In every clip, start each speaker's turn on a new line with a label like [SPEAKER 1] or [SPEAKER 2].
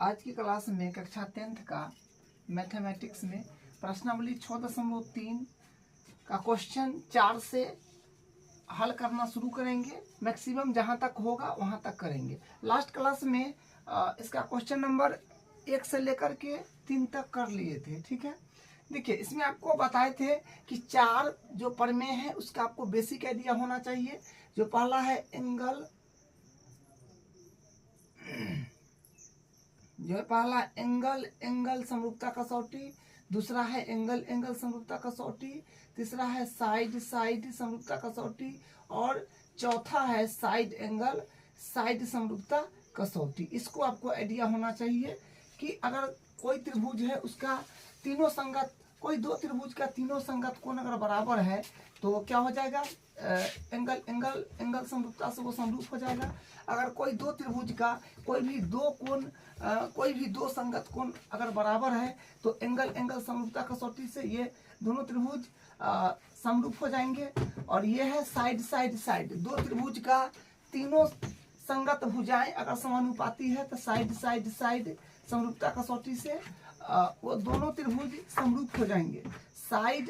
[SPEAKER 1] आज की क्लास में कक्षा 10th का मैथमेटिक्स में प्रश्नावली 6.3 का क्वेश्चन 4 से हल करना शुरू करेंगे। मैक्सिमम जहां तक होगा वहां तक करेंगे। लास्ट क्लास में इसका क्वेश्चन नंबर 1 से लेकर के 3 तक कर लिए थे। ठीक है, देखिए इसमें आपको बताए थे कि 4 जो प्रमेय है उसका आपको बेसिक आइडिया होना चाहिए। जो पहला है एंगल, एंगल समरूपता कसौटी, दूसरा है एंगल समरूपता कसौटी, तीसरा है साइड समरूपता कसौटी और चौथा है साइड समरूपता कसौटी। इसको आपको आइडिया होना चाहिए कि अगर कोई त्रिभुज है उसका तीनों संगत, कोई दो त्रिभुज का तीनों संगत कोण अगर बराबर है तो क्या हो जाएगा, एंगल समरूपता से वो समरूप हो जाएगा। अगर कोई दो त्रिभुज का कोई भी दो संगत कोण अगर बराबर है तो एंगल समरूपता कसौटी से ये दोनों त्रिभुज समरूप हो जाएंगे। और ये है साइड, दो त्रिभुज का तीनों संगत भुजाएं अगर समानुपाती है तो साइड समरूपता कसौटी से वो दोनों त्रिभुज समरूप हो जाएंगे। साइड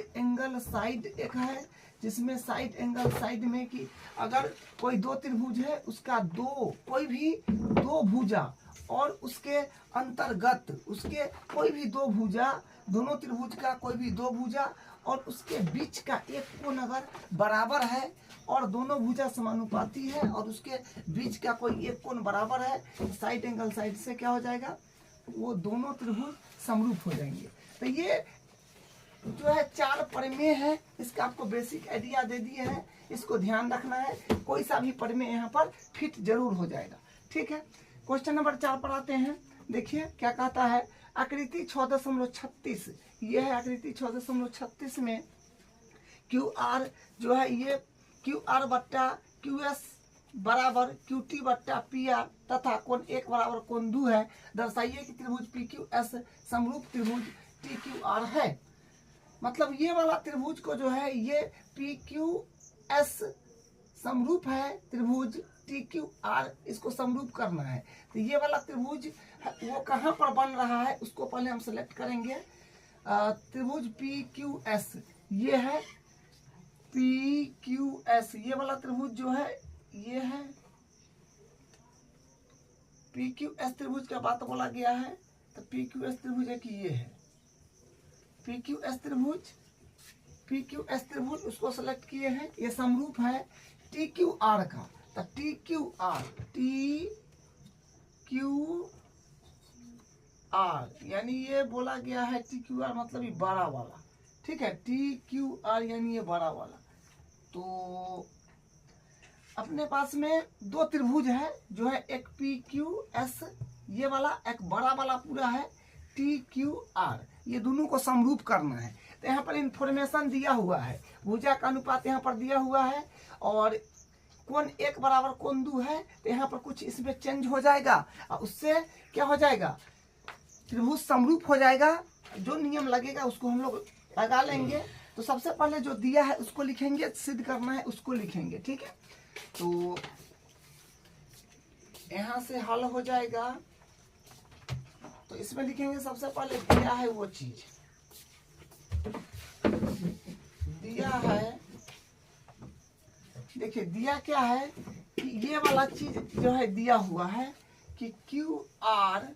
[SPEAKER 1] एक है जिसमें साइड एंगल साइड में कि अगर कोई दो त्रिभुज है उसका कोई भी दो भुजा और उसके अंतर्गत उसके कोई भी दो भुजा, दोनों त्रिभुज का कोई भी दो भुजा और उसके बीच का एक कोण अगर बराबर है और दोनों भुजा समानुपाती है और उसके बीच का कोई एक कोण बराबर है तो साइड एंगल साइड से क्या हो जाएगा, वो दोनों त्रिभुज समरूप हो जाएंगे। तो ये जो है 4 प्रमेय है, इसका आपको बेसिक आइडिया दे दिए हैं, इसको ध्यान रखना है। कोई सा भी प्रमेय यहाँ पर फिट जरूर हो जाएगा। ठीक है, क्वेश्चन नंबर 4 पर आते हैं। देखिए क्या कहता है, आकृति 6.36, ये है आकृति 6.36 में क्यू आर जो है ये क्यू आर बट्टा क्यू एस बराबर क्यू टी बट्टा पी आर तथा कोण 1 बराबर कोण 2 है। दर्शाइए कि त्रिभुज पी क्यू एस समरूप त्रिभुज टी क्यू आर है। मतलब ये वाला त्रिभुज को जो है ये पी क्यू एस समरूप है त्रिभुज टी क्यू आर, इसको समरूप करना है। तो ये वाला त्रिभुज वो कहाँ पर बन रहा है उसको पहले हम सेलेक्ट करेंगे। त्रिभुज पी क्यू एस, ये है पी क्यू एस, ये वाला त्रिभुज जो है ये है पी क्यू एस त्रिभुज का बात बोला गया है। तो पी क्यू एस त्रिभुज है कि ये है पी क्यू एस त्रिभुज उसको सेलेक्ट किए हैं। ये समरूप है टी क्यू आर का। तो टी क्यू आर यानी ये बोला गया है टी क्यू आर मतलब ये बड़ा वाला। ठीक है, टी क्यू आर यानी ये बड़ा वाला। तो अपने पास में दो त्रिभुज है जो है एक पी क्यू एस ये वाला, एक बड़ा वाला पूरा है टी क्यू आर, ये दोनों को समरूप करना है। तो यहाँ पर इंफॉर्मेशन दिया हुआ है, भुजा का अनुपात यहाँ पर दिया हुआ है और कोण 1 बराबर कोण 2 है। तो यहाँ पर कुछ इसमें चेंज हो जाएगा और उससे क्या हो जाएगा, त्रिभुज समरूप हो जाएगा। जो नियम लगेगा उसको हम लोग लगा लेंगे। तो सबसे पहले जो दिया है उसको लिखेंगे, सिद्ध करना है उसको लिखेंगे। ठीक है, तो यहाँ से हल हो जाएगा। तो इसमें लिखेंगे सबसे पहले दिया है वो चीज दिया है। देखिए दिया क्या है कि ये वाला चीज जो है दिया हुआ है कि क्यू आर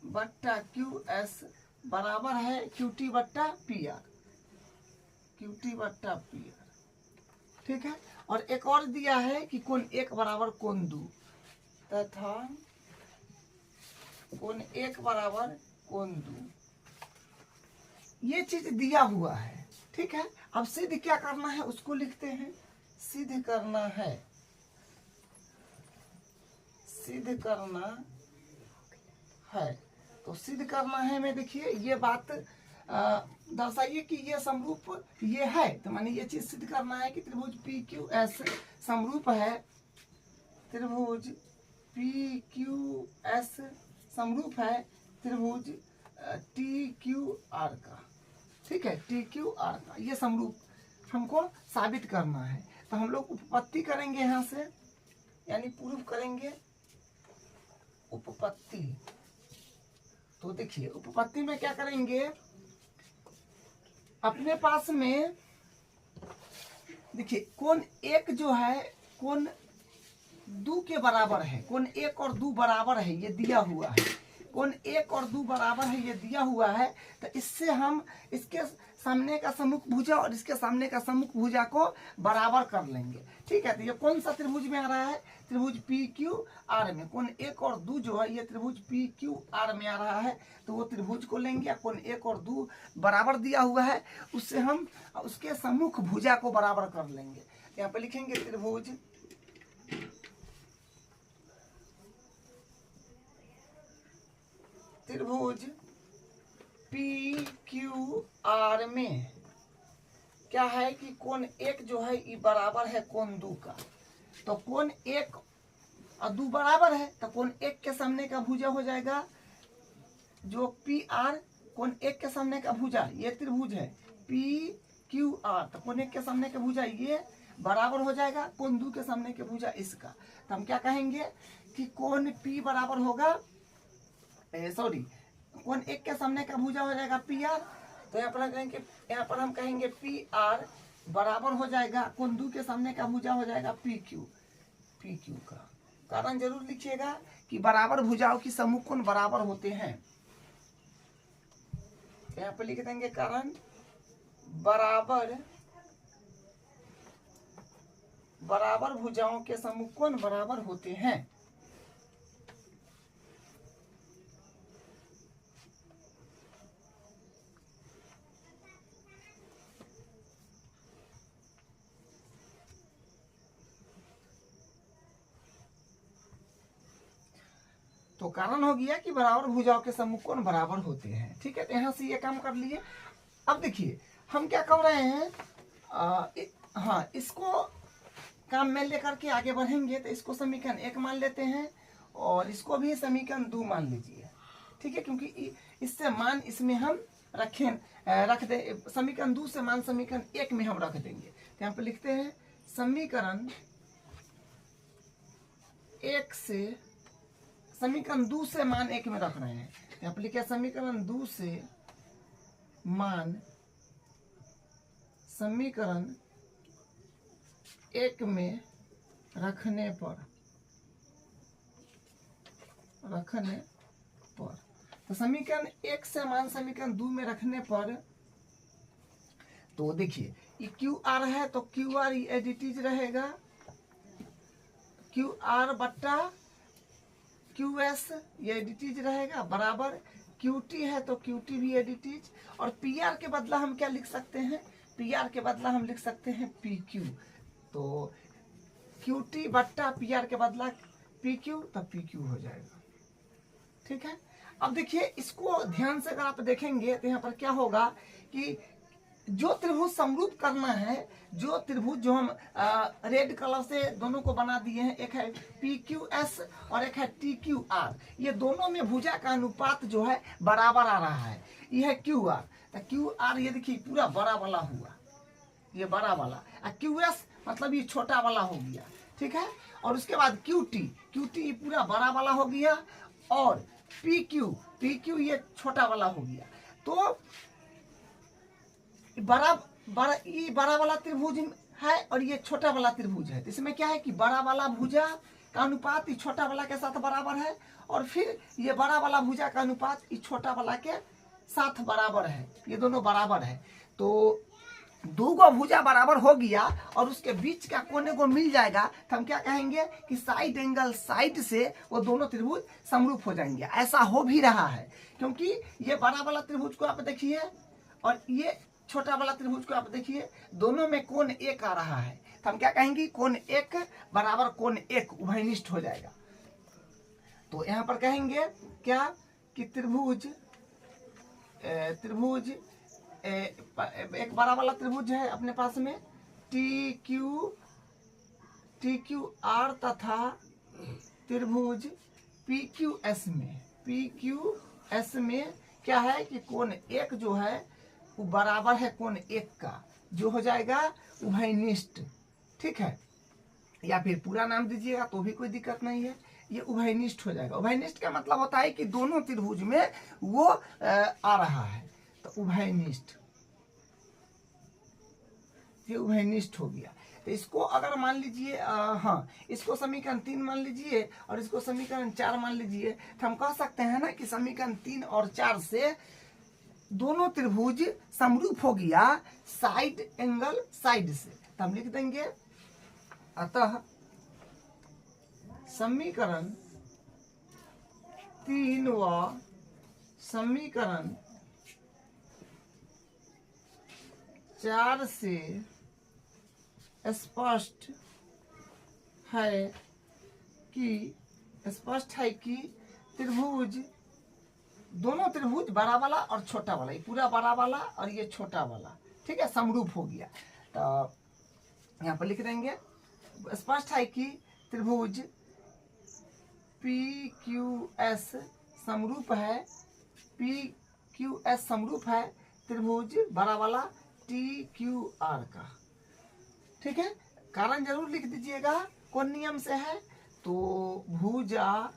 [SPEAKER 1] बट्टा क्यू एस बराबर है क्यू टी बट्टा पी आर, ठीक है। और एक और दिया है कि कोण 1 बराबर कोण 2 तथा कोण 1 बराबर कोण 2, ये चीज दिया हुआ है। ठीक है, अब सिद्ध क्या करना है उसको लिखते हैं। सिद्ध करना है तो सिद्ध करना है में देखिए ये बात दर्शाइए कि ये समरूप ये है। तो माने ये चीज सिद्ध करना है कि त्रिभुज पी क्यू एस समरूप है, त्रिभुज पी क्यू एस समरूप है त्रिभुज टी क्यू आर का। ठीक है, टी क्यू आर का ये समरूप हमको साबित करना है। तो हम लोग उत्पत्ति करेंगे यहाँ से, यानी प्रूफ करेंगे उपपत्ति। तो देखिए उपपत्ति में क्या करेंगे, अपने पास में देखिए कोण एक जो है कोण दो के बराबर है, कोण एक और दो बराबर है, ये दिया हुआ है, कोण एक और दो बराबर है, ये दिया हुआ है। तो इससे हम इसके सामने का सम्मुख भुजा और इसके सामने का सम्मुख भुजा को बराबर कर लेंगे। ठीक है, तो ये कौन सा त्रिभुज में आ रहा है, त्रिभुज पी क्यू आर में। कोण एक और दो जो है ये त्रिभुज पी क्यू आर में आ रहा है, तो वो त्रिभुज को लेंगे। कोण एक और दो बराबर दिया हुआ है, उससे हम उसके सम्मुख भुजा को बराबर कर लेंगे। यहाँ पे लिखेंगे त्रिभुज पी क्यू आर में क्या है कि कोण एक जो है ये बराबर है कोण दो का। तो कोण एक और दो बराबर है, तो कोण एक के सामने का भुजा हो जाएगा जो पी आर, कोण एक के सामने का भुजा ये त्रिभुज है पी क्यू आर, तो कोण एक के सामने का भुजा ये बराबर हो जाएगा कोण दो के सामने के भुजा इसका। तो हम क्या कहेंगे कि कोण पी बराबर होगा, सॉरी कोण एक के सामने का भुजा हो जाएगा पी आर। तो यहाँ पर हम कहेंगे पी आर बराबर हो जाएगा कोण दो के सामने का भुजा हो जाएगा पी क्यू का। कारण जरूर लिखिएगा कि बराबर भुजाओं की सम्मुख कोण बराबर होते हैं। यहाँ पे लिख देंगे कारण बराबर भुजाओं के सम्मुख कोण बराबर होते हैं। तो कारण हो गया कि बराबर भुजाओं के सम्मुख कोण बराबर होते हैं। ठीक है, तो यहाँ से ये काम कर लिए। अब देखिए हम क्या कर रहे हैं, हाँ इसको काम में लेकर के आगे बढ़ेंगे। तो इसको समीकरण एक मान लेते हैं और इसको भी समीकरण दो मान लीजिए। ठीक है, क्योंकि इससे मान इसमें हम रख दे, समीकरण दो से मान समीकरण एक में हम रख देंगे। तो यहाँ पे लिखते हैं समीकरण एक से, समीकरण दो से मान एक में रख रहे हैं। यहाँ पर लिखा समीकरण दो से मान समीकरण एक में रखने पर तो समीकरण एक से मान समीकरण दो में रखने पर, तो देखिए ये क्यू आर है तो क्यू आर एडिटिज रहेगा, क्यू आर बट्टा क्यू एस ये एडिटिज रहेगा बराबर, क्यू टी है तो क्यू टी भी एडिटिज। और पी आर के बदला हम क्या लिख सकते हैं, पी आर के बदला हम लिख सकते हैं पी क्यू। तो क्यू टी बट्टा पी आर के बदला पी क्यू, तब पी क्यू हो जाएगा। ठीक है, अब देखिए इसको ध्यान से अगर आप देखेंगे तो यहाँ पर क्या होगा कि जो त्रिभुज समरूप करना है, जो त्रिभुज जो हम रेड कलर से दोनों को बना दिए हैं, एक है पी क्यू एस और एक है टी क्यू आर, ये दोनों में भुजा का अनुपात जो है बराबर आ रहा है। ये है क्यू आर, तो क्यू आर ये देखिए पूरा बड़ा वाला हुआ, ये बड़ा वाला, और क्यू एस मतलब ये छोटा वाला हो गया। ठीक है, और उसके बाद क्यू टी पूरा बड़ा वाला हो गया, और पी क्यू ये छोटा वाला हो गया। तो ये बड़ा वाला त्रिभुज है और ये छोटा वाला त्रिभुज है। तो इसमें क्या है कि बड़ा वाला भुजा का अनुपात इस छोटा वाला के साथ बराबर है, और फिर ये बड़ा वाला भुजा का अनुपात इस छोटा वाला के साथ बराबर है, ये दोनों बराबर है। तो दो गो भुजा बराबर हो गया और उसके बीच का कोने को मिल जाएगा, तो हम क्या कहेंगे कि साइड एंगल साइड से वो दोनों त्रिभुज समरूप हो जाएंगे। ऐसा हो भी रहा है, क्योंकि ये बड़ा वाला त्रिभुज को आप देखिए और ये छोटा वाला त्रिभुज को आप देखिए, दोनों में कोण एक आ रहा है। तो हम क्या कहेंगे, कोण एक बराबर कोण एक उभयनिष्ठ हो जाएगा। तो यहाँ पर कहेंगे क्या कि त्रिभुज एक बड़ा वाला त्रिभुज है अपने पास में टी क्यू आर तथा त्रिभुज पी क्यू एस में क्या है कि कोण एक जो है वो बराबर है कोण एक का, जो हो जाएगा उभयनिष्ठ। ठीक है, या फिर पूरा नाम दीजिएगा तो भी कोई दिक्कत नहीं है। ये उभयनिष्ठ हो जाएगा। उभयनिष्ठ का मतलब होता है कि दोनों त्रिभुज में वो आ रहा है, तो उभयनिष्ठ, ये उभयनिष्ठ हो गया। तो इसको अगर मान लीजिए हाँ, इसको समीकरण 3 मान लीजिए और इसको समीकरण 4 मान लीजिए, तो हम कह सकते हैं ना कि समीकरण 3 और 4 से दोनों त्रिभुज समरूप हो गया साइड एंगल साइड से। तो हम लिख देंगे अतः समीकरण 3 व समीकरण 4 से स्पष्ट है कि त्रिभुज, दोनों त्रिभुज बड़ा वाला और छोटा वाला, ये पूरा बड़ा वाला और ये छोटा वाला, ठीक है, समरूप हो गया। तो यहाँ पर लिख देंगे स्पष्ट है कि त्रिभुज PQS समरूप है, PQS समरूप है त्रिभुज बड़ा वाला TQR का, ठीक है। कारण जरूर लिख दीजिएगा कौन नियम से है, तो भुजा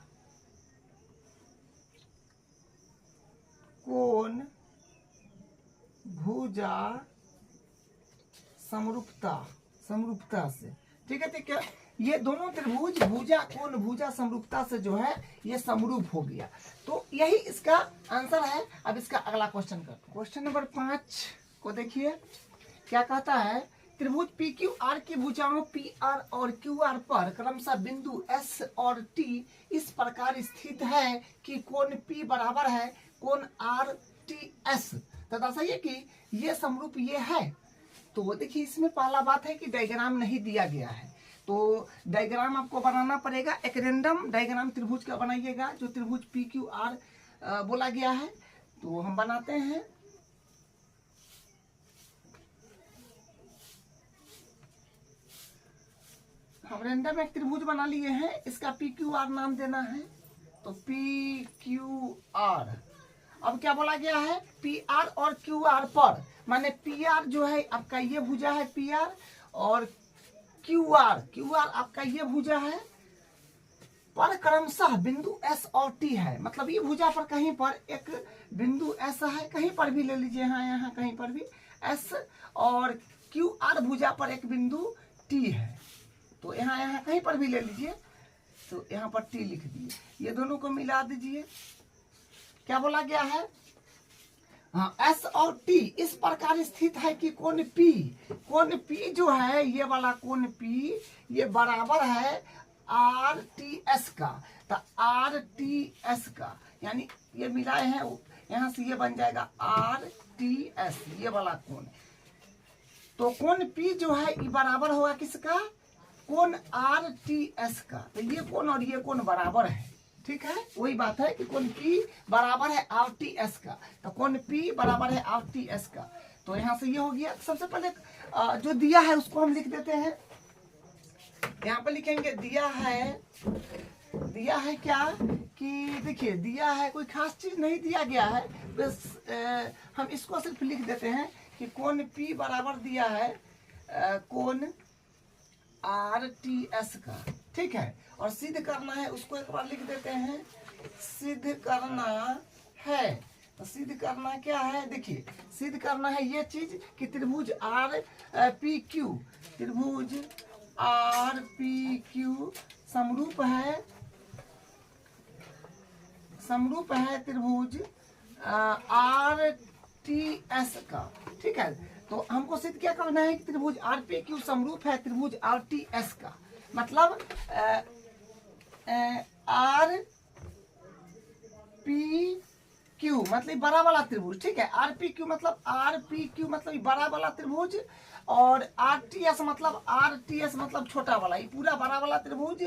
[SPEAKER 1] कोण भुजा समरूपता से, ठीक है। ठीक है, ये दोनों त्रिभुज भुजा कोण भुजा समरूपता से जो है ये समरूप हो गया। तो यही इसका आंसर है। अब इसका अगला क्वेश्चन करते हैं। क्वेश्चन नंबर 5 को देखिए क्या कहता है। त्रिभुज PQR की भुजाओं PR और QR पर क्रमशः बिंदु S और T इस प्रकार स्थित है कि कोण P बराबर है कोण RTS तथा सही है कि ये समरूप ये है। तो देखिए इसमें पहला बात है कि डायग्राम नहीं दिया गया है, तो डायग्राम आपको बनाना पड़ेगा। एक रेंडम डायग्राम त्रिभुज का बनाइएगा जो त्रिभुज PQR बोला गया है। तो हम बनाते हैं। हम रेंडम एक त्रिभुज बना लिए हैं, इसका PQR नाम देना है। तो PQR, अब क्या बोला गया है, PR और QR पर, माने PR जो है आपका ये भुजा है PR और QR आपका ये भुजा है, पर क्रमशः बिंदु S और T है। मतलब ये भुजा पर कहीं पर एक बिंदु S है, कहीं पर भी ले लीजिए, हाँ यहाँ कहीं पर भी S, और QR भुजा पर एक बिंदु T है। तो यहाँ कहीं पर भी ले लीजिए, तो यहाँ पर T लिख दिए। ये दोनों को मिला दीजिए। क्या बोला गया है, हाँ, S और T इस प्रकार स्थित है कि कोण P जो है, ये वाला कोण P ये बराबर है RTS का। तो RTS का यानी ये मिलाए हैं, यहाँ से ये बन जाएगा RTS, ये वाला कोण। तो कोण P जो है ये बराबर होगा किसका, कोण RTS का। तो ये कोण और ये कोण बराबर है, ठीक है। वही बात है कि कोण P बराबर है RTS का, तो कोण P बराबर है RTS का। तो यहाँ से ये हो गया। सबसे पहले जो दिया है उसको हम लिख देते हैं। यहाँ पर लिखेंगे दिया है क्या कि देखिए दिया है, कोई खास चीज नहीं दिया गया है, बस हम इसको सिर्फ लिख देते हैं कि कोण P बराबर दिया है कोण RTS का, ठीक है। और सिद्ध करना है उसको एक बार लिख देते हैं, सिद्ध करना है। तो सिद्ध करना क्या है, देखिए सिद्ध करना है ये चीज कि त्रिभुज RPQ, त्रिभुज RPQ समरूप है त्रिभुज RTS का, ठीक है। तो हमको सिद्ध क्या करना है कि त्रिभुज RPQ समरूप है त्रिभुज RTS का। मतलब RPQ मतलब बड़ा वाला त्रिभुज, ठीक है। RPQ मतलब बड़ा वाला त्रिभुज, और RTS मतलब छोटा वाला। ये पूरा बड़ा वाला त्रिभुज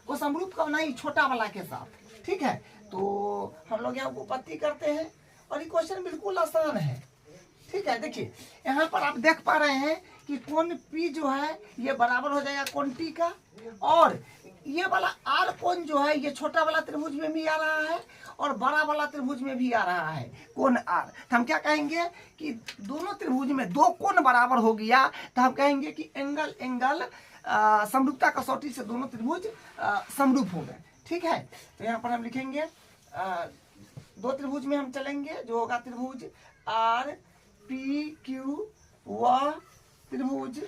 [SPEAKER 1] को समरूप करना ही छोटा वाला के साथ, ठीक है। तो हम लोग यहाँ उपपत्ति करते हैं और ये क्वेश्चन बिल्कुल आसान है, ठीक है। देखिए यहाँ पर आप देख पा रहे हैं कि कोण P जो है ये बराबर हो जाएगा कोण T का, और ये वाला R कोण जो है ये छोटा वाला त्रिभुज में भी आ रहा है और बड़ा वाला त्रिभुज में भी आ रहा है कोण R। तो हम क्या कहेंगे कि दोनों त्रिभुज में दो कोण बराबर हो गया, तो हम कहेंगे कि एंगल समरूपता कसौटी से दोनों त्रिभुज समरूप हो गए। ठीक है। तो यहाँ पर हम लिखेंगे दो त्रिभुज में हम चलेंगे, जो होगा त्रिभुज आर पी क्यू व त्रिभुज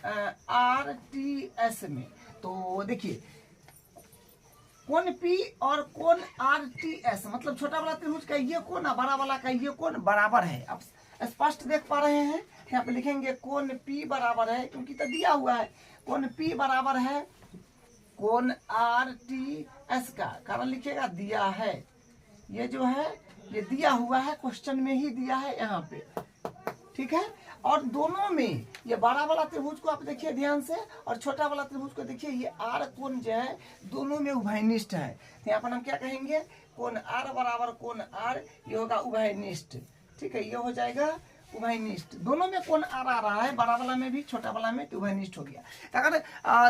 [SPEAKER 1] आर टी एस में। तो देखिए कोण P और कोण आर टी एस, मतलब छोटा वाला त्रिभुज का ये कोण और बड़ा वाला का ये कोण बराबर है। अब स्पष्ट देख पा रहे हैं, यहाँ पे लिखेंगे कोण P बराबर है, क्योंकि तो दिया हुआ है कोण P बराबर है कोण आर टी एस का। कारण लिखिएगा दिया है, ये जो है ये दिया हुआ है, क्वेश्चन में ही दिया है यहाँ पे, ठीक है। और दोनों में ये बड़ा वाला त्रिभुज को आप देखिए ध्यान से, और छोटा वाला त्रिभुज को देखिए, ये आर कोण जो है दोनों में उभयनिष्ठ है। तो यहाँ पर हम क्या कहेंगे, कोण आर बराबर कोण आर, ये होगा उभयनिष्ठ, ठीक है, ये हो जाएगा उभयनिष्ठ। दोनों में कोण आर आ रहा है, बड़ा वाला में भी छोटा वाला में, तो उभयनिष्ठ हो गया। अगर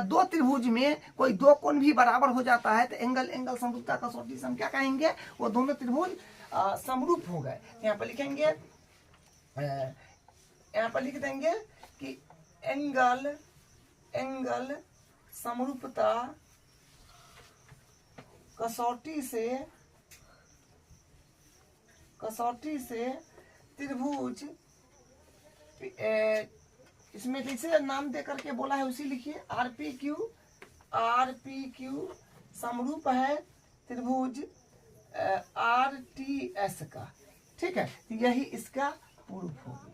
[SPEAKER 1] दो त्रिभुज में कोई दो कोण भी बराबर हो जाता है तो एंगल एंगल समरूपता कसौटी से हम क्या कहेंगे, वो दोनों त्रिभुज समरूप हो गए। यहाँ पर लिखेंगे, यहाँ पर लिख देंगे कि एंगल एंगल समरूपता कसौटी से त्रिभुज, इसमें जैसे नाम दे करके बोला है उसी लिखिए, आर पी क्यू समरूप है त्रिभुज आर टी एस का, ठीक है। यही इसका प्रूफ हो गया,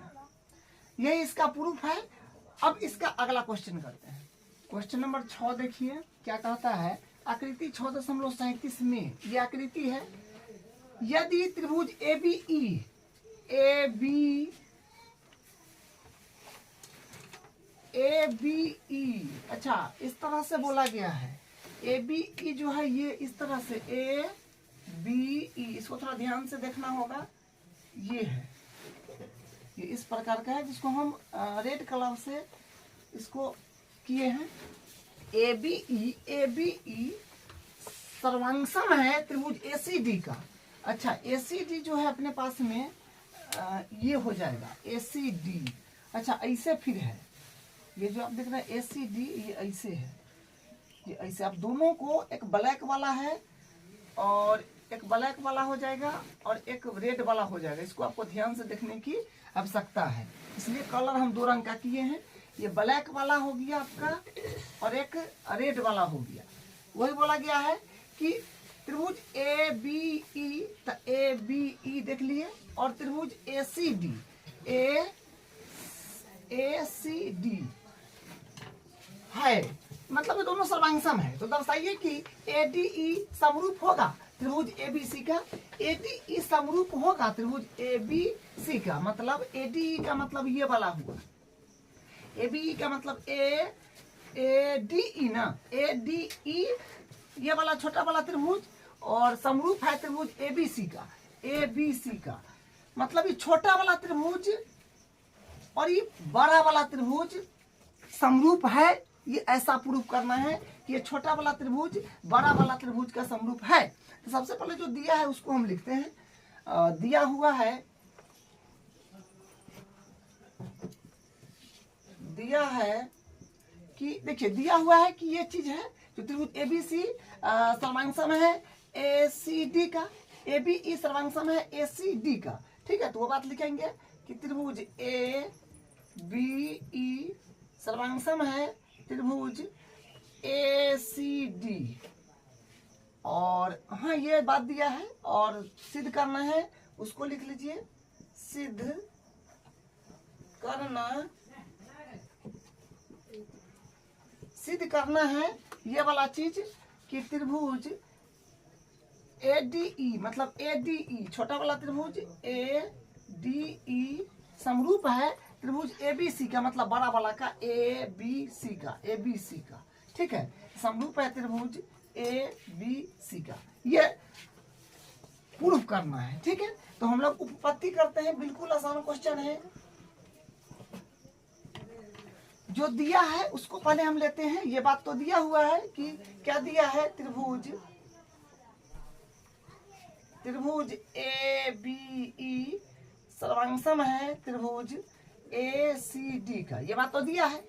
[SPEAKER 1] यही इसका प्रूफ है। अब इसका अगला क्वेश्चन करते हैं। क्वेश्चन नंबर 6 देखिए क्या कहता है, आकृति 6.37 में ये आकृति है, यदि त्रिभुज ए बी ई, अच्छा इस तरह से बोला गया है, ए बी ई जो है ये इस तरह से ए बी ई, इसको थोड़ा ध्यान से देखना होगा, ये है, ये इस प्रकार का है, जिसको हम रेड कलर से इसको किए हैं। ए बी ई सर्वांगसम है त्रिभुज ए सी डी का। अच्छा ए सी डी जो है अपने पास में ये हो जाएगा ए सी डी। अच्छा ऐसे फिर है, ये जो आप देख रहे हैं ए सी डी, ये ऐसे है, ये ऐसे। आप दोनों को, एक ब्लैक वाला है और एक ब्लैक वाला हो जाएगा और एक रेड वाला हो जाएगा, इसको आपको ध्यान से देखने की आवश्यकता है, इसलिए कलर हम 2 रंग का किए हैं। ये ब्लैक वाला हो गया आपका और एक रेड वाला हो गया। वही बोला गया है कि त्रिभुज ए बी ई, तो ए बी ई देख लिए, और त्रिभुज ए सी डी है, मतलब ये दोनों सर्वांगसम है। तो दर्शाइए कि ए डी ई समरूप होगा त्रिभुज ए बी सी का, ए डी ई समरूप होगा त्रिभुज ए बी सी का। मतलब ए डी ई का मतलब ये वाला हुआ, ए बी ई का मतलब ए डी ई ना, ए डी ई ये वाला छोटा वाला त्रिभुज, और समरूप है त्रिभुज ए बी सी का, मतलब ये छोटा वाला त्रिभुज और ये बड़ा वाला त्रिभुज समरूप है। ये ऐसा प्रूफ करना है कि ये छोटा वाला त्रिभुज बड़ा वाला त्रिभुज का समरूप है। तो सबसे पहले जो दिया है उसको हम लिखते हैं। दिया हुआ है कि देखिए, दिया हुआ है कि ये चीज है जो त्रिभुज ए बी सी सर्वांगसम है ए सी डी का, ए बी ई सर्वांगसम है ए सी डी का, ठीक है। तो वो बात लिखेंगे कि त्रिभुज ए बी ई सर्वांगसम है त्रिभुज ए सी डी, और हाँ ये बात दिया है, और सिद्ध करना है उसको लिख लीजिए, सिद्ध करना है ये वाला चीज कि त्रिभुज ए डी ई, मतलब ए डी ई छोटा वाला त्रिभुज ए डी ई समरूप है त्रिभुज ए बी सी का, मतलब बड़ा वाला का ए बी सी का, ठीक है। समरूप है त्रिभुज ए बी सी का, ये प्रूफ करना है, ठीक है। तो हम लोग उपपत्ति करते हैं, बिल्कुल आसान क्वेश्चन है। जो दिया है उसको पहले हम लेते हैं। ये बात तो दिया हुआ है कि क्या दिया है, त्रिभुज ए बी ई सर्वांगसम है त्रिभुज ए सी डी का, ये बात तो दिया है।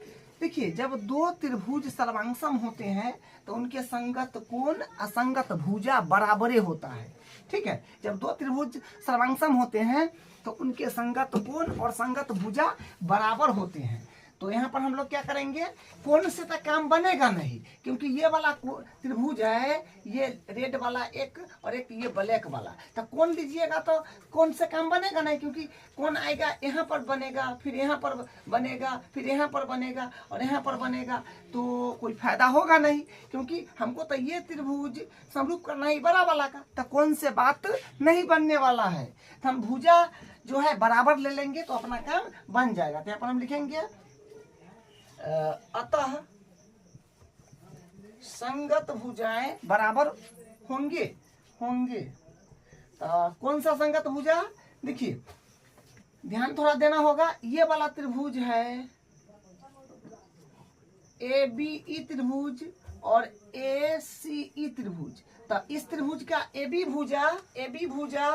[SPEAKER 1] देखिए, जब दो त्रिभुज सर्वांगसम होते हैं तो उनके संगत कोण असंगत भुजा बराबरे होता है। ठीक है, जब दो त्रिभुज सर्वांगसम होते हैं तो उनके संगत कोण और संगत भुजा बराबर होते हैं। तो यहाँ पर हम लोग क्या करेंगे, कोण से तो काम बनेगा नहीं, क्योंकि ये वाला त्रिभुज है, ये रेड वाला एक और एक ये ब्लैक वाला, तो कोण लीजिएगा तो कोण से काम बनेगा नहीं, क्योंकि कोण आएगा यहाँ पर बनेगा, फिर यहाँ पर बनेगा, फिर यहाँ पर बनेगा और यहाँ पर बनेगा, तो कोई फायदा होगा नहीं, क्योंकि हमको तो ये त्रिभुज समरूप करना ही बड़ा वाला का, तो कोण से बात नहीं बनने वाला है। तो हम भुजा जो है बराबर ले लेंगे तो अपना काम बन जाएगा। तो यहाँ पर हम लिखेंगे अतः संगत भुजाएं बराबर होंगे। कौन सा संगत भुजा, देखिए ध्यान थोड़ा देना होगा। ये वाला त्रिभुज है ए बी ई त्रिभुज और ए सी ई त्रिभुज, तो इस त्रिभुज का ए बी भुजा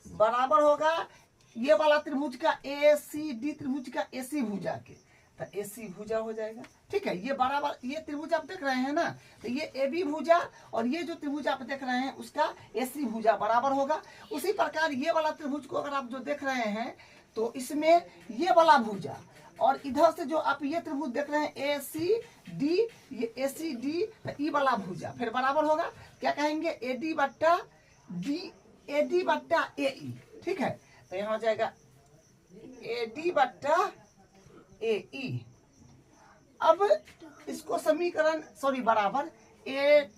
[SPEAKER 1] बराबर होगा ये वाला त्रिभुज का ए सी डी त्रिभुज का ए सी भुजा के, तो ए सी भुजा हो जाएगा। ठीक है, ये बराबर, ये त्रिभुज आप देख रहे हैं ना, तो ये ए बी भुजा और ये जो त्रिभुज आप देख रहे हैं उसका ए सी भुजा बराबर होगा। उसी प्रकार ये वाला त्रिभुज को अगर आप जो देख रहे हैं तो इसमें ये वाला भुजा और इधर से जो आप ये त्रिभुज देख रहे हैं ए सी डी, ये ए सी डी, तो ई वाला भुजा फिर बराबर होगा, क्या कहेंगे, ए डी बट्टा ए ई। ठीक है, तो यहाँ हो जाएगा ए डी बट्टा ए ई। अब इसको समीकरण बराबर ए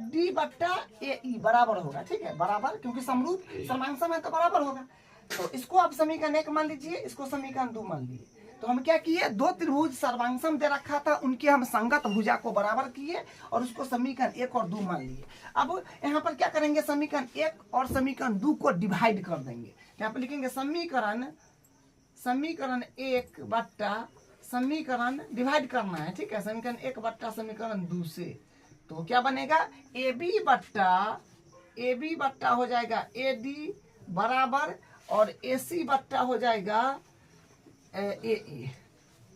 [SPEAKER 1] डी बट्टा ए ई बराबर होगा। ठीक है, बराबर, क्योंकि समरूप सर्वांगसम है तो बराबर होगा। तो इसको आप समीकरण 1 मान लीजिए, इसको समीकरण 2 मान लीजिए। तो हम क्या किए, दो त्रिभुज सर्वांगसम दे रखा था, उनके हम संगत भुजा को बराबर किए और उसको समीकरण 1 और 2 मान लिए। अब यहाँ पर क्या करेंगे, समीकरण 1 और समीकरण 2 को डिवाइड कर देंगे। यहाँ पर लिखेंगे समीकरण 1 बट्टा समीकरण डिवाइड करना है। ठीक है, समीकरण 1 बट्टा समीकरण 2 से, तो क्या बनेगा, ए बी बट्टा हो जाएगा ए डी बराबर और ए सी बट्टा हो जाएगा ए ई।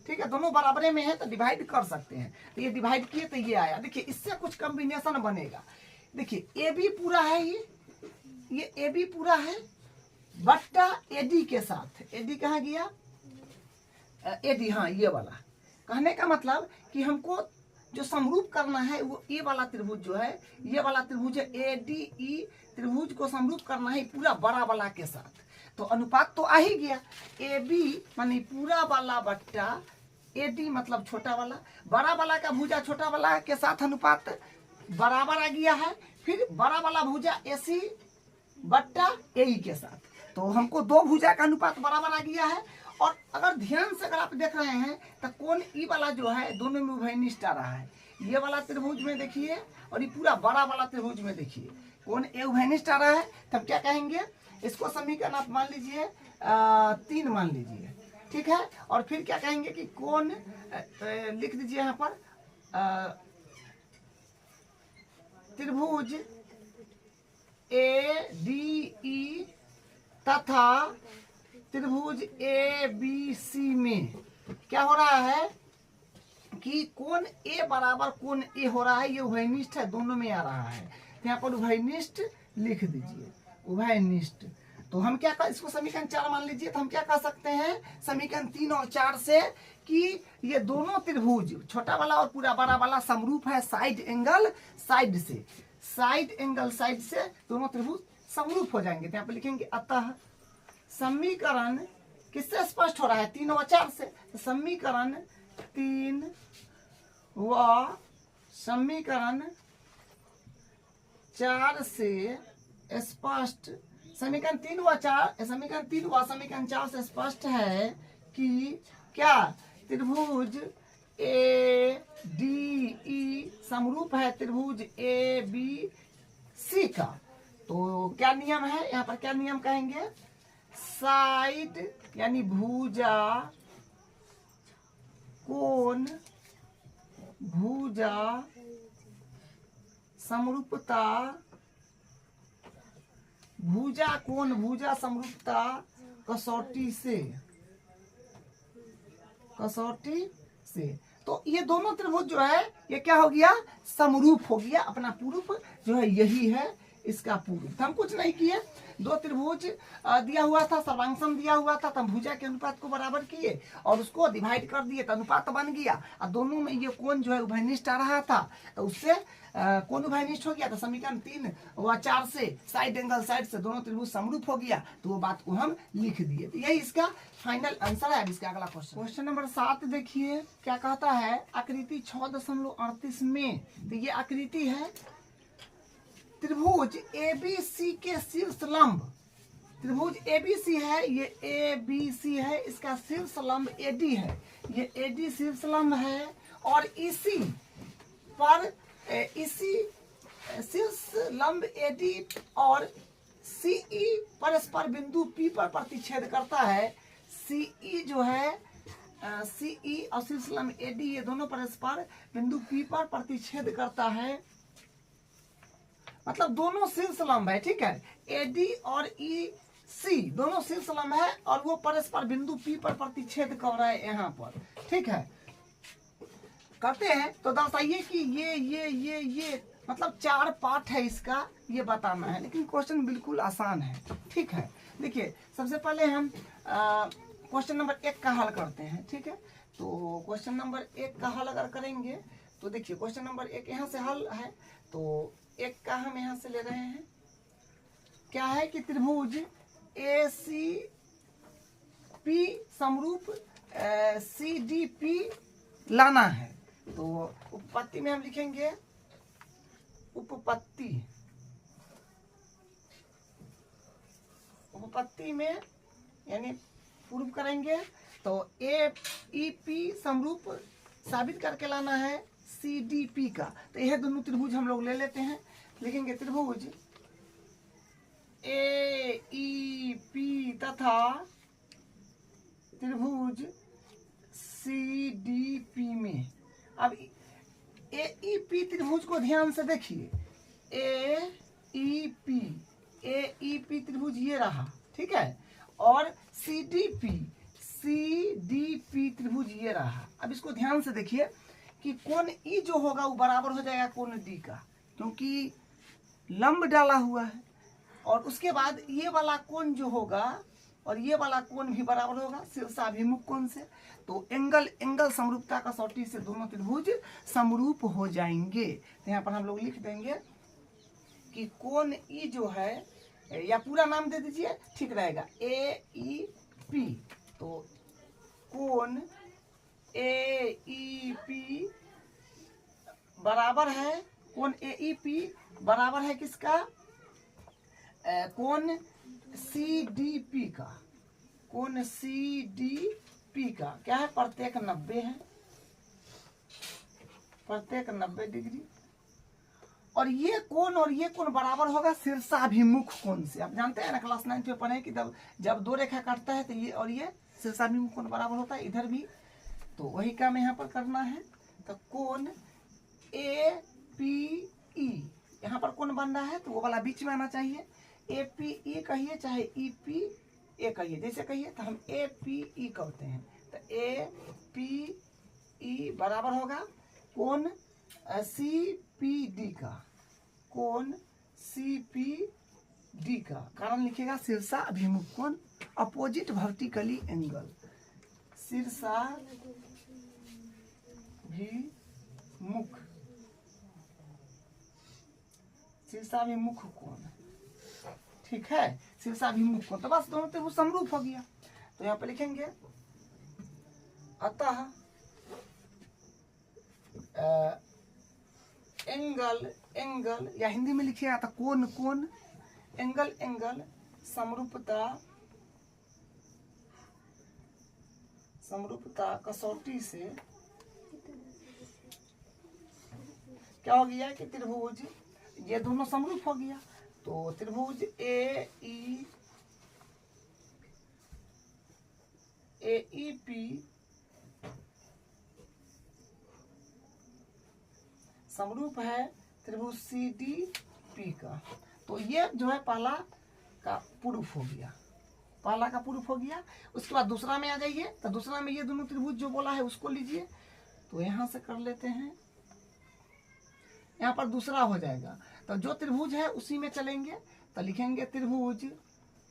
[SPEAKER 1] ठीक है, दोनों बराबरे में है तो डिवाइड कर सकते हैं। तो ये डिवाइड किए तो ये आया। देखिए, इससे कुछ कॉम्बिनेशन बनेगा। देखिए, ए बी पूरा है, ये ए बी पूरा है बट्टा एडी के साथ, एडी कहाँ गया, एडी, हाँ ये वाला। कहने का मतलब कि हमको जो समरूप करना है वो ये वाला त्रिभुज जो है, ये वाला त्रिभुज है ए डी ई त्रिभुज को समरूप करना है पूरा बड़ा वाला के साथ। तो अनुपात तो आ ही गया, ए बी मानी पूरा वाला बट्टा ए डी मतलब छोटा वाला, बड़ा वाला का भुजा छोटा वाला के साथ अनुपात बराबर आ गया है। फिर बड़ा वाला भुजा ए सी बट्टा ए ई के साथ, तो हमको दो भुजा का अनुपात बराबर आ गया है। और अगर ध्यान से अगर आप देख रहे हैं तो कोण ई वाला जो है दोनों में उभयनिष्ठ आ रहा है। ये वाला त्रिभुज में देखिए और ये पूरा बड़ा वाला त्रिभुज में देखिए कोण ए उभयनिष्ठ आ रहा है। तब क्या कहेंगे, इसको समीकरण आप मान लीजिए 3 मान लीजिए। ठीक है, और फिर क्या कहेंगे कि कोण लिख दीजिए यहाँ पर त्रिभुज ए डी ई तथा त्रिभुज ए बी सी में क्या हो रहा है कि कोण ए बराबर कोण ए हो रहा है, ये उभयनिष्ठ है, दोनों में आ रहा है। तो यहाँ पर उभयनिष्ठ लिख दीजिए, उभयनिष्ठ। तो हम क्या कर, इसको समीकरण 4 मान लीजिए। तो हम क्या कह सकते हैं समीकरण 3 और 4 से कि ये दोनों त्रिभुज छोटा वाला और पूरा बड़ा वाला समरूप है साइड एंगल साइड से, साइड एंगल साइड से दोनों त्रिभुज समरूप हो जाएंगे। तो यहाँ पर लिखेंगे अतः समीकरण किससे स्पष्ट हो रहा है, 3 और 4 से। तो समीकरण 3 व समीकरण 4 से स्पष्ट, समीकरण 3 व 4 से स्पष्ट है कि क्या त्रिभुज ए डी ई समरूप है त्रिभुज ए बी सी का। तो क्या नियम है, यहाँ पर क्या नियम कहेंगे, साइड यानी भुजा कोण भुजा समरूपता, भुजा कोण भुजा समरूपता कसौटी से से। तो ये दोनों त्रिभुज जो है ये क्या हो गया, समरूप हो गया। अपना पूर्व जो है यही है इसका पूर्व। तो हम कुछ नहीं किए, दो त्रिभुज दिया हुआ था, सर्वांग दिया हुआ था, तो हम भुजा के अनुपात को बराबर किए और उसको डिवाइड कर दिए तो अनुपात बन गया। और दोनों में ये कोण जो है उभयनिष्ठ आ रहा था, तो उससे कोण उभयनिष्ठ हो गया। तो समीकरण 3 व 4 से साइड एंगल साइड से दोनों त्रिभुज समरूप हो गया। तो वो बात को हम लिख दिए। तो यही इसका फाइनल आंसर है। अब इसका अगला क्वेश्चन नंबर 7 देखिए क्या कहता है। आकृति 6.38 में, तो ये आकृति है त्रिभुज ABC के शीर्ष लंब। त्रिभुज ABC है, ये ABC है, इसका शीर्ष लंब AD है। ये AD शीर्ष लंब है और इसी शीर्ष लंब AD और CE परस्पर बिंदु P पर प्रतिच्छेद करता है। CE जो है CE और शीर्ष लंब AD ये दोनों परस्पर बिंदु P पर प्रतिच्छेद करता है। मतलब दोनों शीर्ष लंब है, ठीक है। AD और EC दोनों शीर्ष लंब है और वो परस्पर बिंदु P पर प्रतिच्छेद कर रहा है यहाँ पर, ठीक है। करते हैं तो दर्शाइए कि ये मतलब 4 पार्ट है इसका, ये बताना है। लेकिन क्वेश्चन बिल्कुल आसान है, ठीक है। देखिए सबसे पहले हम क्वेश्चन नंबर 1 का हल करते हैं, ठीक है। तो क्वेश्चन नंबर 1 का हल अगर करेंगे तो देखिए क्वेश्चन नंबर 1 यहाँ से हल है। तो 1 का हम यहाँ से ले रहे हैं। क्या है कि त्रिभुज ACP समरूप CDP लाना है। तो उपपत्ति में हम लिखेंगे, उपपत्ति में यानी प्रूव करेंगे। तो AEP समरूप साबित करके लाना है CDP का। तो यह दोनों त्रिभुज हम लोग ले लेते हैं। लिखेंगे त्रिभुज AEP तथा त्रिभुज CDP में। अब AEP त्रिभुज को ध्यान से देखिए। AEP त्रिभुज ये रहा, ठीक है। और CDP त्रिभुज ये रहा। अब इसको ध्यान से देखिए कि कोण E जो होगा वो बराबर हो जाएगा कोण D का, क्योंकि लंब डाला हुआ है। और उसके बाद ये वाला कोण जो होगा और ये वाला कोण भी बराबर होगा शीर्षाभिमुख कोण से। तो एंगल समरूपता कसौटी से दोनों त्रिभुज समरूप हो जाएंगे। तो यहाँ पर हम लोग लिख देंगे कि कोण E जो है, या पूरा नाम दे दीजिए, ठीक रहेगा, AEP। तो कोण AEP बराबर है, कोण AEP बराबर है किसका, कोण CDP का। कोण CDP का क्या है, प्रत्येक 90 है, प्रत्येक 90 डिग्री। और ये कोण बराबर होगा शीर्षाभिमुख कोण से। आप जानते हैं ना, क्लास 9 में पढ़े कि जब दो रेखा काटता है तो ये और ये शीर्षाभिमुख कोण बराबर होता है, इधर भी। तो वही काम यहाँ पर करना है। तो कोण APE, यहाँ पर कोण बन रहा है तो वो वाला बीच में आना चाहिए। APE कहिए चाहे EPA कहिए, जैसे कहिए। तो हम APE कहते हैं। तो APE बराबर होगा कोण CPD का, कोण CPD का। कारण लिखिएगा शीर्षाभिमुख कोण, अपोजिट वर्टिकली एंगल, शीर्षाभिमुख कोण, ठीक है, शीर्षाभिमुख कोण। तो बस दोनों त्रिभुज समरूप हो गया। तो यहाँ पे लिखेंगे अतः एंगल या हिंदी में लिखिएगा तो कोण एंगल समरूपता कसौटी से क्या हो गया कि त्रिभुज ये दोनों समरूप हो गया। तो त्रिभुज AEP समरूप है त्रिभुज CDP का। तो ये जो है पहला का प्रूफ हो गया, पहला का प्रूफ हो गया। उसके बाद दूसरा में आ जाइए। तो दूसरा में ये दोनों त्रिभुज जो बोला है उसको लीजिए। तो यहाँ से कर लेते हैं, यहाँ पर दूसरा हो जाएगा। तो जो त्रिभुज है उसी में चलेंगे, तो लिखेंगे त्रिभुज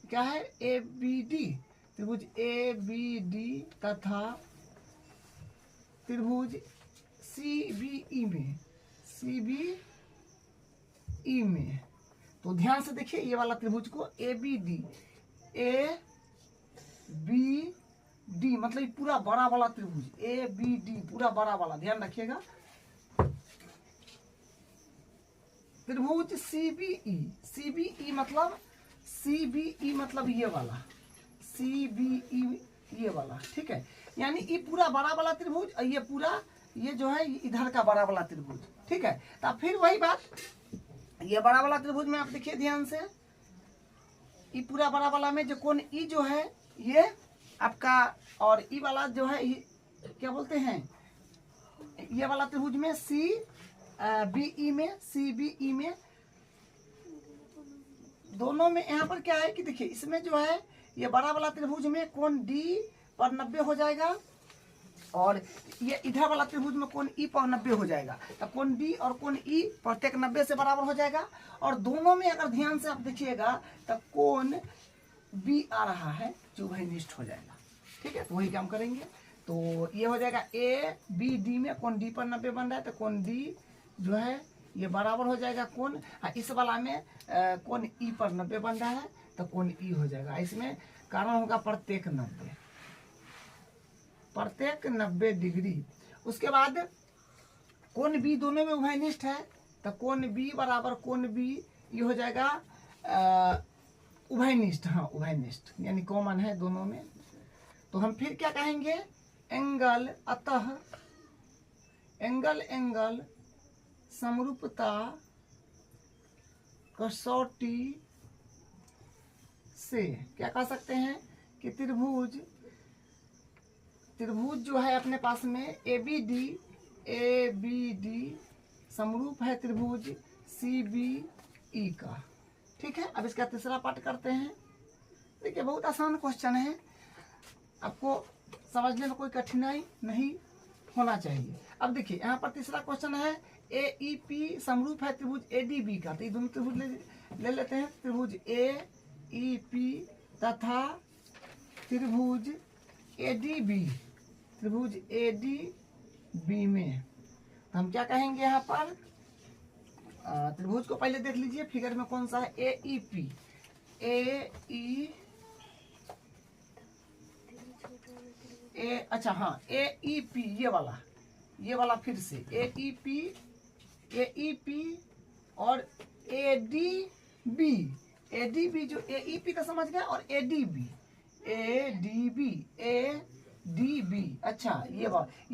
[SPEAKER 1] क्या है ए बी डी, त्रिभुज ए बी डी तथा त्रिभुज सी बी ई में, सी बी ई में। तो ध्यान से देखिए ये वाला त्रिभुज को A B D, A B D मतलब ये पूरा बड़ा वाला त्रिभुज ए बी डी पूरा बड़ा वाला, ध्यान रखिएगा। त्रिभुज C B E, C B E मतलब, सी बी ई मतलब ये वाला, सी बी ई ये वाला, ठीक है। यानी ये पूरा बड़ा वाला त्रिभुज और ये पूरा ये जो है इधर का बड़ा वाला त्रिभुज, ठीक है। तो फिर वही बात, ये बड़ा वाला त्रिभुज में आप देखिए ध्यान से, ये पूरा बड़ा वाला में जो कोण ई जो है ये आपका, और ई वाला जो है क्या बोलते हैं, ये वाला त्रिभुज में सी बी ई में, सी बी ई में दोनों में यहाँ पर क्या है कि देखिए इसमें जो है ये बड़ा वाला त्रिभुज में कोण डी पर 90 हो जाएगा और ये इधर वाला त्रिभुज में कोण ई पर 90 हो जाएगा। तो कोण डी और कोण ई प्रत्येक 90 से बराबर हो जाएगा। और दोनों में अगर ध्यान से आप देखिएगा तो कोण बी आ रहा है जो उभयनिष्ठ हो जाएगा, ठीक है। तो वही काम करेंगे, तो ये हो जाएगा ए बी डी में कोण डी पर 90 बन रहा है, तो कोण डी जो है ये बराबर हो जाएगा कोण, इस वाला में कोण ई पर 90 बन रहा है तो कोण ई हो जाएगा। इसमें कारण होगा प्रत्येक 90, प्रत्येक 90 डिग्री। उसके बाद कोण बी दोनों में उभयनिष्ठ है, तो कोण बी बराबर कोण बी ये हो जाएगा उभयनिष्ठ, हाँ उभयनिष्ठ यानी कॉमन है दोनों में। तो हम फिर क्या कहेंगे, एंगल, अतः एंगल एंगल समरूपता कसौटी से क्या कह सकते हैं कि त्रिभुज, त्रिभुज जो है अपने पास में ए बी डी समरूप है त्रिभुज सी बी ई का, ठीक है। अब इसका तीसरा पार्ट करते हैं। देखिए बहुत आसान क्वेश्चन है, आपको समझने में कोई कठिनाई नहीं होना चाहिए। अब देखिए यहाँ पर तीसरा क्वेश्चन है ए ई पी समरूप है त्रिभुज ए डी बी का। तो ये दोनों त्रिभुज ले लेते हैं, त्रिभुज ए ई पी तथा त्रिभुज ए डी बी, त्रिभुज ए डी बी में। तो हम क्या कहेंगे यहाँ पर, त्रिभुज को पहले देख लीजिए फिगर में कौन सा है, ए ई पी, ए ई ए अच्छा हाँ ए ई पी ये वाला फिर से ए ई पी और ए डी बी जो ए ई पी का समझ गया, और ए डी बी अच्छा ये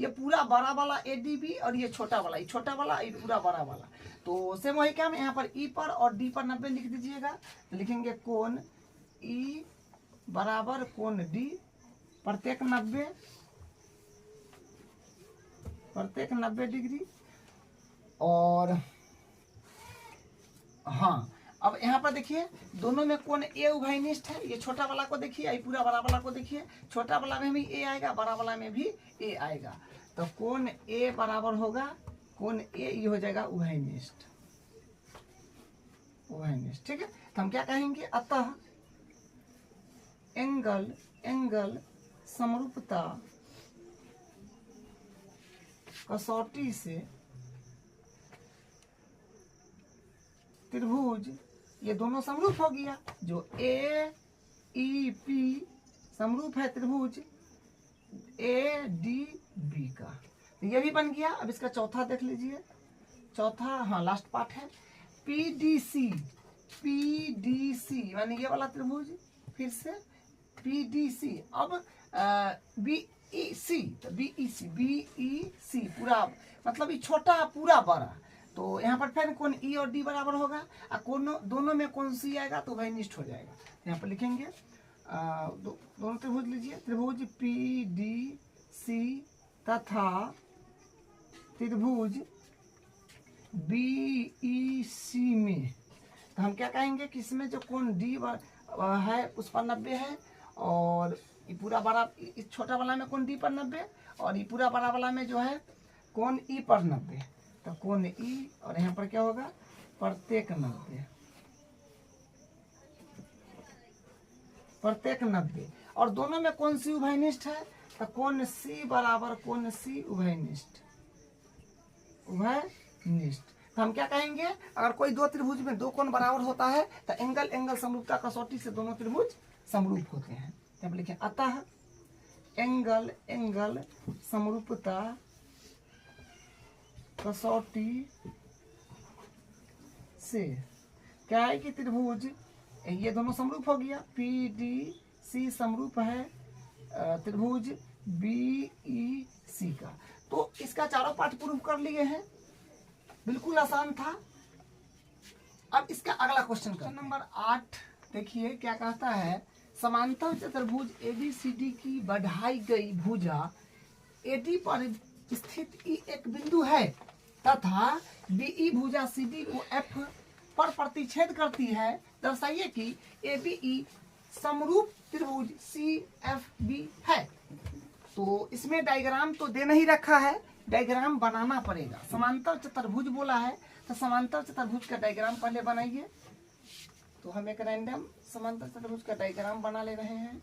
[SPEAKER 1] पूरा बड़ा वाला ए डी बी और ये छोटा वाला, ये छोटा वाला ये पूरा बड़ा वाला। तो सेम वही काम यहाँ पर ई पर और डी पर 90 लिख दीजिएगा। तो लिखेंगे कोण ई बराबर कोण डी प्रत्येक 90 डिग्री। और हाँ अब यहाँ पर देखिए दोनों में कोण ए उभयनिष्ठ है, ये छोटा वाला को देखिए, ये पूरा बड़ा वाला को देखिए, छोटा वाला में भी ए आएगा, बड़ा वाला में भी ए आएगा। तो कोण ए बराबर होगा कोण ए ये हो जाएगा उभयनिष्ठ, ठीक है। तो हम क्या कहेंगे, अतः एंगल समरूपता कसौटी से त्रिभुज ये दोनों समरूप हो गया, जो ए ई पी समरूप है त्रिभुज ए डी बी का, तो ये भी बन गया। अब इसका चौथा देख लीजिए, चौथा हाँ लास्ट पार्ट है पी डी सी यानी ये वाला त्रिभुज फिर से पी डी सी। अब बी ई सी, तो बी ई सी पूरा मतलब ये छोटा पूरा बड़ा, तो यहाँ पर फिर कोण ई और डी बराबर होगा, और दोनों में कोण सी आएगा तो उभयनिष्ठ हो जाएगा। यहाँ पर लिखेंगे दोनों त्रिभुज लीजिए, त्रिभुज पी डी सी तथा त्रिभुज बी ई सी में। तो हम क्या कहेंगे कि इसमें जो कोण डी है उस पर 90 है, और ये पूरा बड़ा इस छोटा वाला में कोण डी पर 90, और ये पूरा बड़ा वाला में जो है कोण ई पर 90, तो कोण ई और यहाँ पर क्या होगा प्रत्येक 90, प्रत्येक 90। और दोनों में कौन सी उभयनिष्ठ है, तो कोण सी बराबर कोण सी उभयनिष्ठ, उभयनिष्ठ। तो हम क्या कहेंगे, अगर कोई दो त्रिभुज में दो कोण बराबर होता है तो एंगल एंगल समरूपता कसौटी से दोनों त्रिभुज समरूप होते हैं। तब लिखें अतः एंगल एंगल समरूपता कसौटी से क्या है कि त्रिभुज ये दोनों समरूप हो गया, पी डी सी समरूप है त्रिभुज बी ई सी का। तो इसका चारों पार्ट प्रूव कर लिए हैं, बिल्कुल आसान था। अब इसका अगला क्वेश्चन का नंबर 8 देखिए क्या कहता है, समांतर चतुर्भुज एबीसीडी की बढ़ाई गई भुजा एडी पर स्थित ई एक बिंदु है तथा बीई भुजा सीडी को एफ पर प्रतिच्छेद करती है। दर्शाइए कि एबीई समरूप त्रिभुज सी एफ बी है। तो इसमें डायग्राम तो दे नहीं रखा है, डायग्राम बनाना पड़ेगा। समांतर चतुर्भुज बोला है तो समांतर चतुर्भुज का डायग्राम पहले बनाइए। तो हम एक रैंडम समांतर चतुर्भुज का डायग्राम बना ले रहे हैं।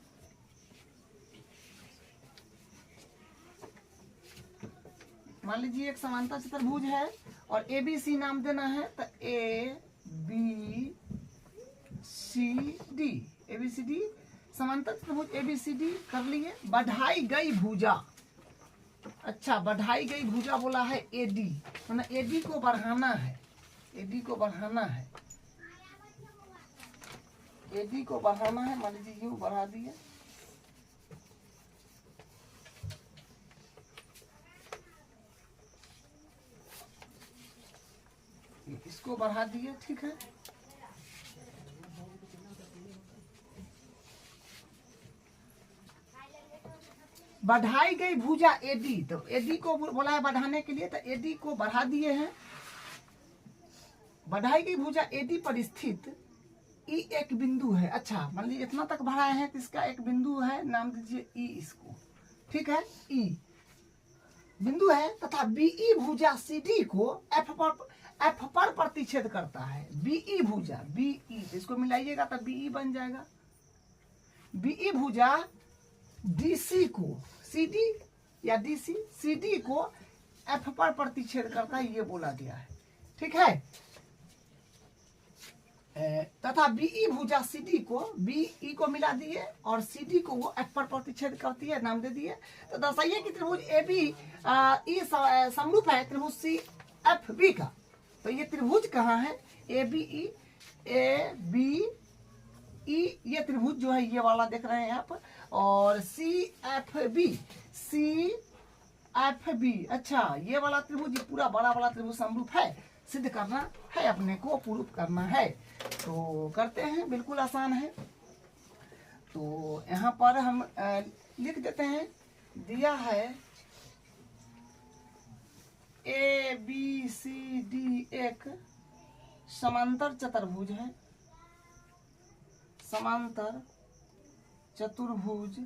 [SPEAKER 1] मान लीजिए एक समांतर चतुर्भुज है और ए बी सी नाम देना है, तो A B C D, A B C D समांतर चतुर्भुज ए बी सी डी कर लिए। बढ़ाई गई भुजा, अच्छा बढ़ाई गई भुजा बोला है एडी, मतलब एडी को बढ़ाना है, एडी को बढ़ाना है, एडी को बढ़ाना है। मान लीजिए यूं बढ़ा दिए, इसको बढ़ा दिए, ठीक है। बढ़ाई गई भुजा एडी, तो एडी को बोला है बढ़ाने के लिए, तो एडी को बढ़ा दिए हैं। बढ़ाई गई भुजा एडी पर स्थित ई एक बिंदु है। अच्छा मान लीजिए इतना तक बढ़ाए हैं तो इसका एक बिंदु है, नाम दीजिए ई इसको, ठीक है। ई बिंदु है तथा बीई भुजा सीडी को एफ पर प्रतिच्छेद करता है। बीई भुजा, बीई इसको मिलाइएगा तो बीई बन जाएगा। बीई भुजा डीसी को सीडी या डीसी सीडी को एफ पर प्रतिच्छेद करता है, ये बोला गया है, ठीक है। तथा बीई भुजा सीडी को, बीई को मिला दिए और सीडी को वो एफ पर प्रतिच्छेद करती है, नाम दे दिए। तो दर्शाइए कि त्रिभुज ए बी ई समरूप है त्रिभुज सी एफ बी का। तो ये त्रिभुज कहाँ है, ए बी ई, ये त्रिभुज जो है ये वाला देख रहे हैं आप, और सी एफ बी, अच्छा ये वाला त्रिभुज, ये पूरा बड़ा वाला त्रिभुज समरूप है, सिद्ध करना है, अपने को प्रूव करना है। तो करते हैं, बिल्कुल आसान है। तो यहाँ पर हम लिख देते हैं, दिया है ए बी सी डी एक समांतर चतुर्भुज है, समांतर चतुर्भुज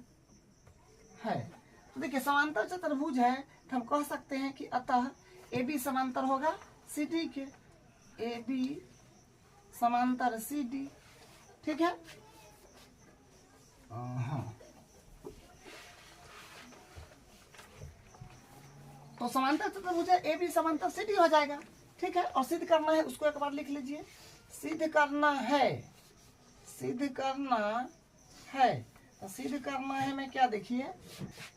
[SPEAKER 1] है। तो देखिए समांतर चतुर्भुज है तो हम कह सकते हैं कि अतः ए बी समांतर होगा सी डी के, ए बी समांतर सी डी, ठीक है। हाँ तो समांतर चतुर्भुज है, ए बी समांतर सी डी हो जाएगा, ठीक है। और सिद्ध करना है, उसको एक बार लिख लीजिए। सिद्ध करना है, सिद्ध करना है, तो सिद्ध करना है में क्या, देखिए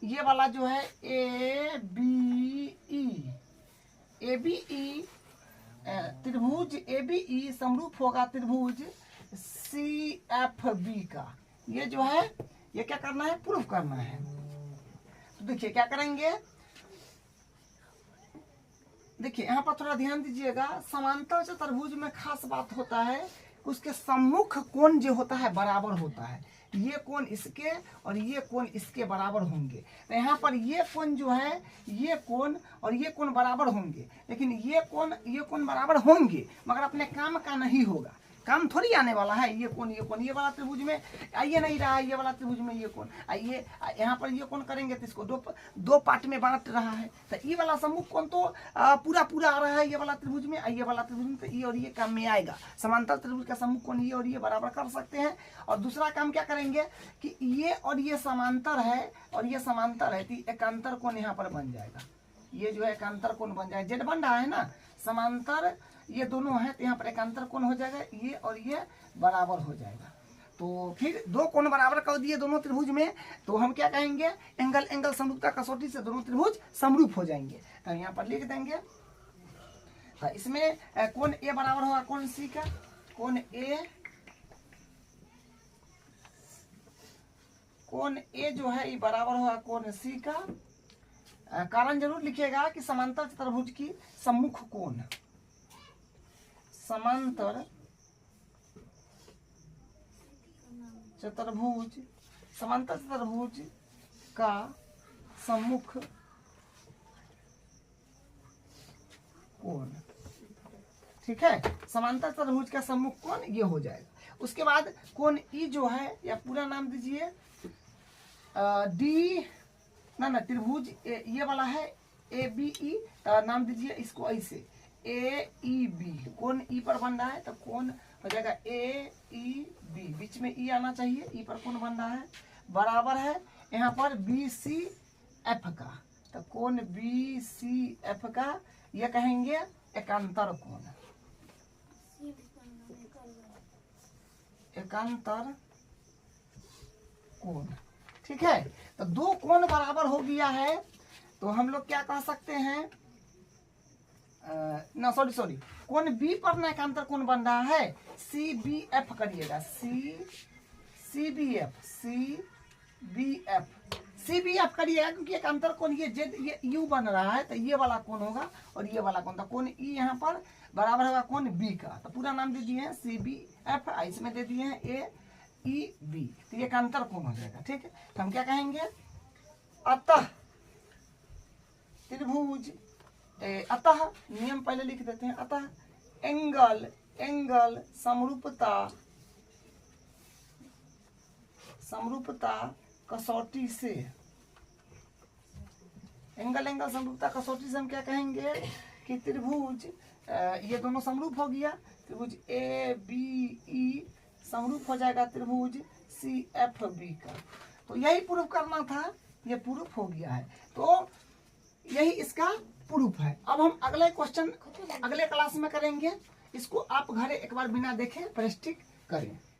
[SPEAKER 1] ये वाला जो है ए बी ई त्रिभुज ए बी ई समरूप होगा त्रिभुज सी एफ बी का। ये जो है ये क्या करना है, प्रूव करना है। तो देखिए क्या करेंगे, देखिए यहाँ पर थोड़ा ध्यान दीजिएगा। समांतर चतुर्भुज में खास बात होता है उसके सम्मुख कोण जो होता है बराबर होता है। ये कोण इसके और ये कोण इसके बराबर होंगे। तो यहाँ पर ये कोण जो है, ये कोण और ये कोण बराबर होंगे, लेकिन ये कोण बराबर होंगे मगर अपने काम का नहीं होगा। काम थोड़ी आने वाला है। ये कौन ये वाला त्रिभुज में आइए नहीं रहा है, ये वाला त्रिभुज में ये कौन आइए, यहाँ पर ये कौन करेंगे तो इसको दो पार्ट में बांट रहा है। तो ये वाला सम्मुख कौन तो पूरा आ रहा है ये वाला त्रिभुज में, ये वाला त्रिभुज में, तो ये और ये काम में आएगा। समांतर त्रिभुज का सम्मुख कौन ये और ये बराबर कर सकते हैं। और दूसरा काम क्या करेंगे कि ये और ये समांतर है और ये समांतर है, तो एकांतर कोण यहाँ पर बन जाएगा। ये जो है एकांतर कोण बन जाएगा, जेड बन रहा है ना, समांतर ये दोनों है तो यहाँ पर एकांतर कोण हो जाएगा, ये और ये बराबर हो जाएगा। तो फिर दो कोण बराबर कर दिए दोनों त्रिभुज में, तो हम क्या कहेंगे, एंगल समरूपता कसौटी से दोनों त्रिभुज समरूप हो जाएंगे। तो यहाँ पर लिख देंगे, तो इसमें कोण ए बराबर होगा कोण सी का, कोण ए जो है ये बराबर होगा कोण सी का। कारण जरूर लिखिएगा कि समांतर चतुर्भुज की सम्मुख कोण, समांतर चतुर्भुज का सम्मुख कोण, ठीक है। समांतर चतुर्भुज का सम्मुख कोण ये हो जाएगा। उसके बाद कोण ई जो है, या पूरा नाम दीजिए डी ना त्रिभुज ये वाला है ए बी ई, नाम दीजिए इसको ऐसे ए ई बी। कोण ई पर बन रहा है तो कोण हो जाएगा ए ई बी, बीच में ई आना चाहिए, ई पर कोण बन रहा है, बराबर है यहाँ पर बी सी एफ का। तो कोण बी सी एफ का ये कहेंगे एकांतर कोण, एकांतर कोण, ठीक है। तो दो कोण बराबर हो गया है, तो हम लोग क्या कह सकते हैं, ना सॉरी कोण बी पर ना एकांतर कोण बन रहा है, सी बी एफ करिएगा, सी बी एफ करिएगा, क्योंकि एकांतर कोण ये जेड ये यू बन रहा है, तो ये वाला कोण होगा और ये वाला कोण था, कोण ई यहाँ पर बराबर होगा कोण बी का। तो पूरा नाम दे दिए हैं सी बी एफ, इसमें दे दिए हैं ए ई बी, तो ये एकांतर कोण हो जाएगा, ठीक है। तो हम क्या कहेंगे, अतः त्रिभुज अतः नियम पहले लिख देते हैं, अतः एंगल समरूपता कसौटी से, एंगल समरूपता कसौटी से हम क्या कहेंगे कि त्रिभुज ये दोनों समरूप हो गया, त्रिभुज ए बी ई समरूप हो जाएगा त्रिभुज सी एफ बी का। तो यही प्रूफ करना था, ये प्रूफ हो गया है, तो यही इसका प्रूफ है। अब हम अगले क्वेश्चन अगले क्लास में करेंगे, इसको आप घर एक बार बिना देखे प्रैक्टिस करें।